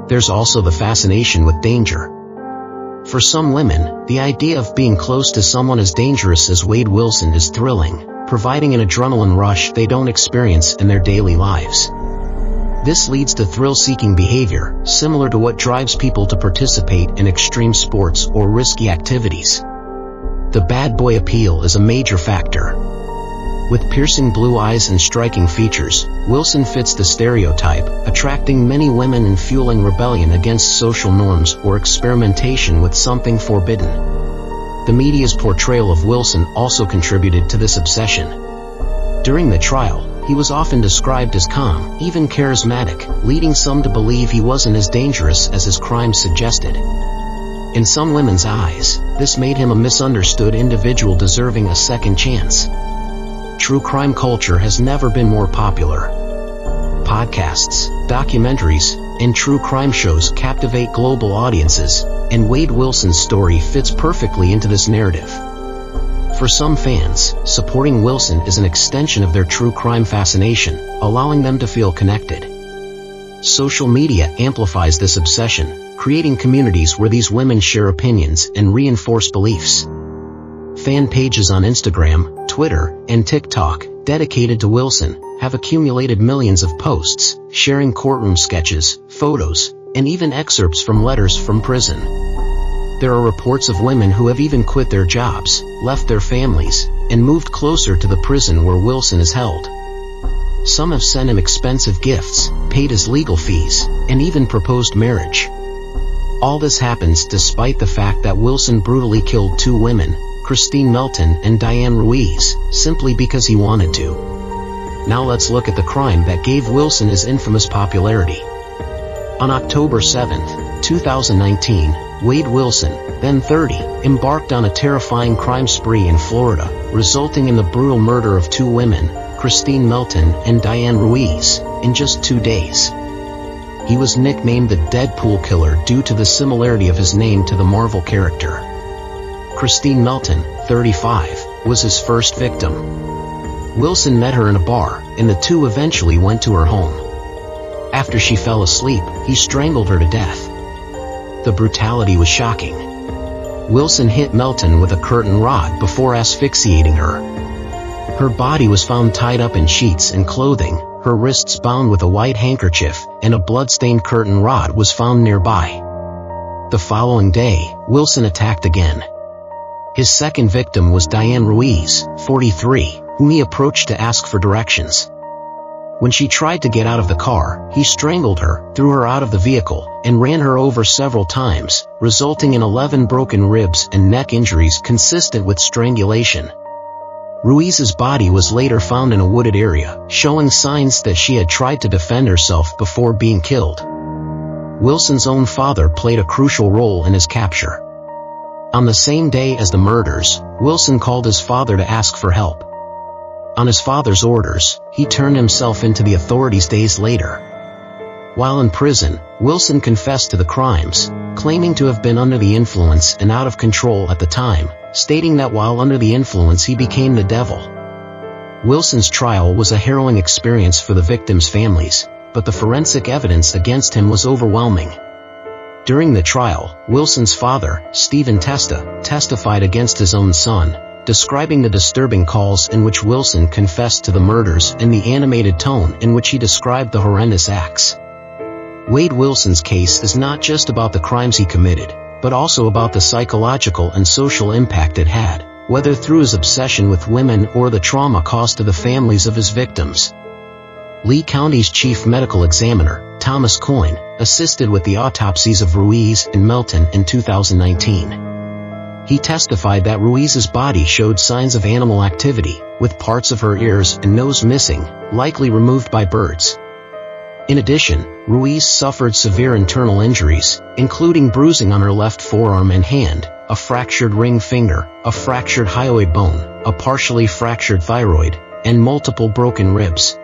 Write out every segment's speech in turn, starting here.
There's also the fascination with danger. For some women, the idea of being close to someone as dangerous as Wade Wilson is thrilling, providing an adrenaline rush they don't experience in their daily lives. This leads to thrill-seeking behavior, similar to what drives people to participate in extreme sports or risky activities. The bad boy appeal is a major factor. With piercing blue eyes and striking features, Wilson fits the stereotype, attracting many women and fueling rebellion against social norms or experimentation with something forbidden. The media's portrayal of Wilson also contributed to this obsession. During the trial, he was often described as calm, even charismatic, leading some to believe he wasn't as dangerous as his crimes suggested. In some women's eyes, this made him a misunderstood individual deserving a second chance. True crime culture has never been more popular. Podcasts, documentaries, and true crime shows captivate global audiences, and Wade Wilson's story fits perfectly into this narrative. For some fans, supporting Wilson is an extension of their true crime fascination, allowing them to feel connected. Social media amplifies this obsession, creating communities where these women share opinions and reinforce beliefs. Fan pages on Instagram, Twitter, and TikTok, dedicated to Wilson, have accumulated millions of posts, sharing courtroom sketches, photos, and even excerpts from letters from prison. There are reports of women who have even quit their jobs, left their families, and moved closer to the prison where Wilson is held. Some have sent him expensive gifts, paid his legal fees, and even proposed marriage. All this happens despite the fact that Wilson brutally killed two women, Christine Melton and Diane Ruiz, simply because he wanted to. Now let's look at the crime that gave Wilson his infamous popularity. On October 7, 2019, Wade Wilson, then 30, embarked on a terrifying crime spree in Florida, resulting in the brutal murder of two women, Christine Melton and Diane Ruiz, in just 2 days. He was nicknamed the Deadpool Killer due to the similarity of his name to the Marvel character. Christine Melton, 35, was his first victim. Wilson met her in a bar, and the two eventually went to her home. After she fell asleep, he strangled her to death. The brutality was shocking. Wilson hit Melton with a curtain rod before asphyxiating her. Her body was found tied up in sheets and clothing, her wrists bound with a white handkerchief, and a blood-stained curtain rod was found nearby. The following day, Wilson attacked again. His second victim was Diane Ruiz, 43, whom he approached to ask for directions. When she tried to get out of the car, he strangled her, threw her out of the vehicle, and ran her over several times, resulting in 11 broken ribs and neck injuries consistent with strangulation. Ruiz's body was later found in a wooded area, showing signs that she had tried to defend herself before being killed. Wilson's own father played a crucial role in his capture. On the same day as the murders, Wilson called his father to ask for help. On his father's orders, he turned himself into the authorities days later. While in prison, Wilson confessed to the crimes, claiming to have been under the influence and out of control at the time, stating that while under the influence he became the devil. Wilson's trial was a harrowing experience for the victims' families, but the forensic evidence against him was overwhelming. During the trial, Wilson's father, Stephen Testa, testified against his own son, describing the disturbing calls in which Wilson confessed to the murders and the animated tone in which he described the horrendous acts. Wade Wilson's case is not just about the crimes he committed, but also about the psychological and social impact it had, whether through his obsession with women or the trauma caused to the families of his victims. Lee County's chief medical examiner, Thomas Coyne, assisted with the autopsies of Ruiz and Melton in 2019. He testified that Ruiz's body showed signs of animal activity, with parts of her ears and nose missing, likely removed by birds. In addition, Ruiz suffered severe internal injuries, including bruising on her left forearm and hand, a fractured ring finger, a fractured hyoid bone, a partially fractured thyroid, and multiple broken ribs.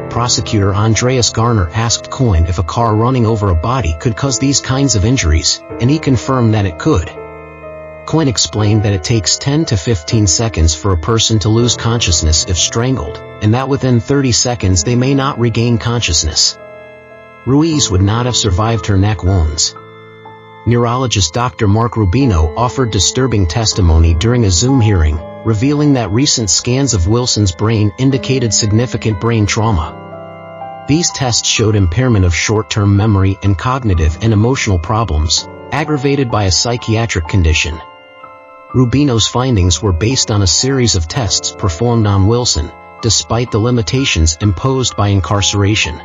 Prosecutor Andreas Garner asked Coyne if a car running over a body could cause these kinds of injuries, and he confirmed that it could. Coyne explained that it takes 10 to 15 seconds for a person to lose consciousness if strangled, and that within 30 seconds they may not regain consciousness. Ruiz would not have survived her neck wounds. Neurologist Dr. Mark Rubino offered disturbing testimony during a Zoom hearing, revealing that recent scans of Wilson's brain indicated significant brain trauma. These tests showed impairment of short-term memory and cognitive and emotional problems, aggravated by a psychiatric condition. Rubino's findings were based on a series of tests performed on Wilson, despite the limitations imposed by incarceration.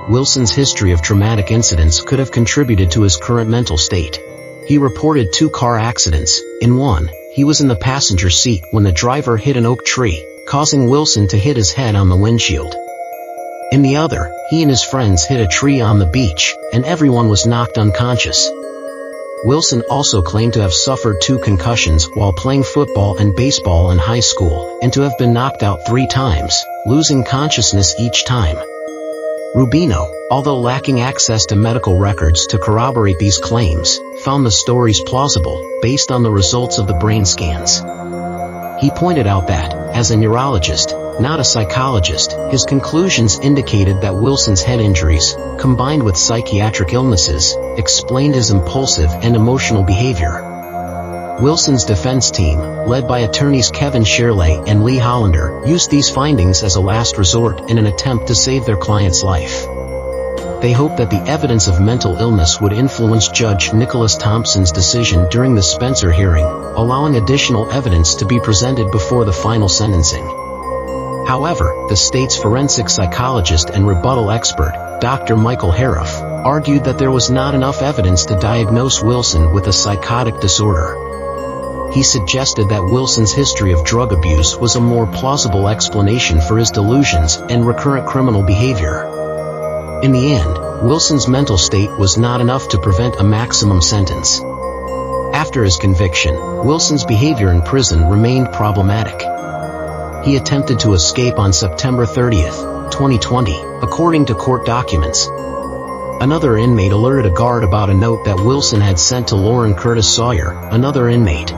Wilson's history of traumatic incidents could have contributed to his current mental state. He reported 2 car accidents. In one, he was in the passenger seat when the driver hit an oak tree, causing Wilson to hit his head on the windshield. In the other, he and his friends hit a tree on the beach, and everyone was knocked unconscious. Wilson also claimed to have suffered 2 concussions while playing football and baseball in high school, and to have been knocked out 3 times, losing consciousness each time. Rubino, although lacking access to medical records to corroborate these claims, found the stories plausible, based on the results of the brain scans. He pointed out that, as a neurologist, not a psychologist, his conclusions indicated that Wilson's head injuries, combined with psychiatric illnesses, explained his impulsive and emotional behavior. Wilson's defense team, led by attorneys Kevin Shirley and Lee Hollander, used these findings as a last resort in an attempt to save their client's life. They hoped that the evidence of mental illness would influence Judge Nicholas Thompson's decision during the Spencer hearing, allowing additional evidence to be presented before the final sentencing. However, the state's forensic psychologist and rebuttal expert, Dr. Michael Hariff, argued that there was not enough evidence to diagnose Wilson with a psychotic disorder. He suggested that Wilson's history of drug abuse was a more plausible explanation for his delusions and recurrent criminal behavior. In the end, Wilson's mental state was not enough to prevent a maximum sentence. After his conviction, Wilson's behavior in prison remained problematic. He attempted to escape on September 30, 2020, according to court documents. Another inmate alerted a guard about a note that Wilson had sent to Lauren Curtis Sawyer, another inmate.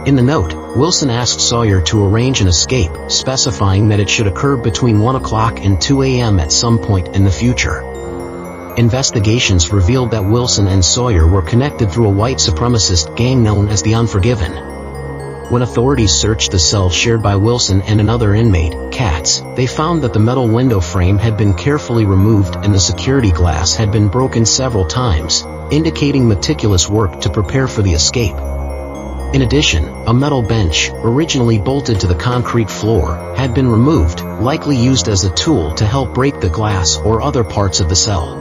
In the note, Wilson asked Sawyer to arrange an escape, specifying that it should occur between 1 o'clock and 2 a.m. at some point in the future. Investigations revealed that Wilson and Sawyer were connected through a white supremacist gang known as the Unforgiven. When authorities searched the cell shared by Wilson and another inmate, Katz, they found that the metal window frame had been carefully removed and the security glass had been broken several times, indicating meticulous work to prepare for the escape. In addition, a metal bench, originally bolted to the concrete floor, had been removed, likely used as a tool to help break the glass or other parts of the cell.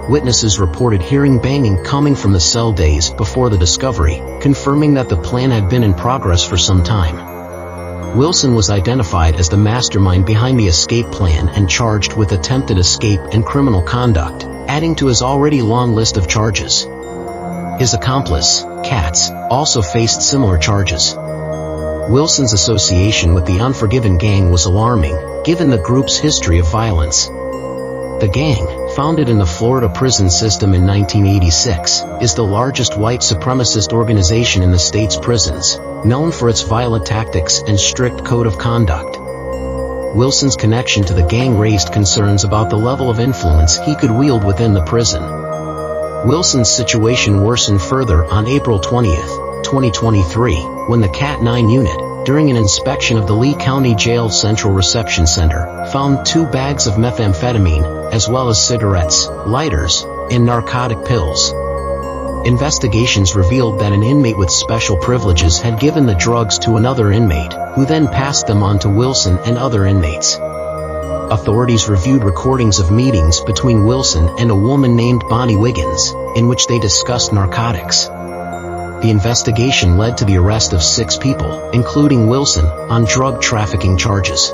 Witnesses reported hearing banging coming from the cell days before the discovery, confirming that the plan had been in progress for some time. Wilson was identified as the mastermind behind the escape plan and charged with attempted escape and criminal conduct, adding to his already long list of charges. His accomplice, Katz, also faced similar charges. Wilson's association with the Unforgiven gang was alarming, given the group's history of violence. The gang, founded in the Florida prison system in 1986, is the largest white supremacist organization in the state's prisons, known for its violent tactics and strict code of conduct. Wilson's connection to the gang raised concerns about the level of influence he could wield within the prison. Wilson's situation worsened further on April 20, 2023, when the Cat 9 unit, during an inspection of the Lee County Jail Central Reception Center, found 2 bags of methamphetamine, as well as cigarettes, lighters, and narcotic pills. Investigations revealed that an inmate with special privileges had given the drugs to another inmate, who then passed them on to Wilson and other inmates. Authorities reviewed recordings of meetings between Wilson and a woman named Bonnie Wiggins, in which they discussed narcotics. The investigation led to the arrest of 6 people, including Wilson, on drug trafficking charges.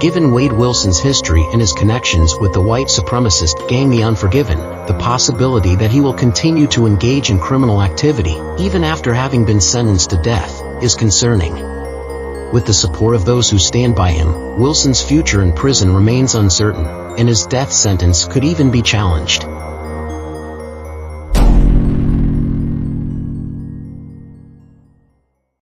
Given Wade Wilson's history and his connections with the white supremacist gang The Unforgiven, the possibility that he will continue to engage in criminal activity, even after having been sentenced to death, is concerning. With the support of those who stand by him, Wilson's future in prison remains uncertain, and his death sentence could even be challenged.